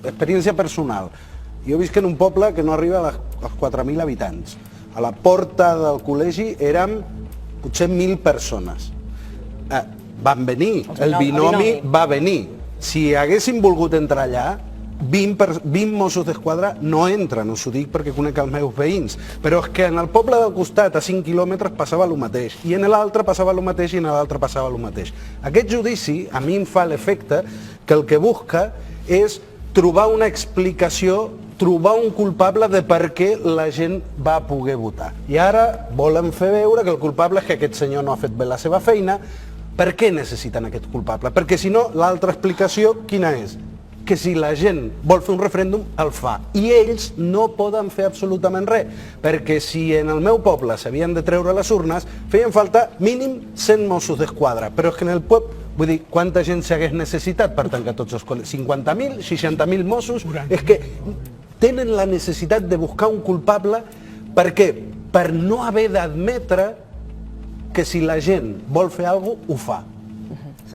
experiència personal. Jo visc en un poble que no arriba als 4.000 habitants. A la porta del col·legi érem potser 1.000 persones. Van venir, el binomi va venir. Si haguessin volgut entrar allà, 20 Mossos d'Esquadra no entren, us ho dic perquè conec els meus veïns, però és que en el poble del costat, a 5 quilòmetres, passava el mateix, i en l'altre passava el mateix, i en l'altre passava el mateix. Aquest judici, a mi em fa l'efecte que el que busca és trobar una explicació, trobar un culpable de per què la gent va poder votar. I ara volen fer veure que el culpable és que aquest senyor no ha fet bé la seva feina. Per què necessiten aquest culpable? Perquè si no, l'altra explicació, quina és? Que si la gent vol fer un referèndum, el fa. I ells no poden fer absolutament res, perquè si en el meu poble s'havien de treure les urnes, feien falta mínim 100 Mossos d'Esquadra, però és que en el poble, vull dir, quanta gent s'hagués necessitat per tancar tots els col·legis? 50.000, 60.000 Mossos? És que tenen la necessitat de buscar un culpable. Per què? Per no haver d'admetre que si la gent vol fer alguna cosa, ho fa.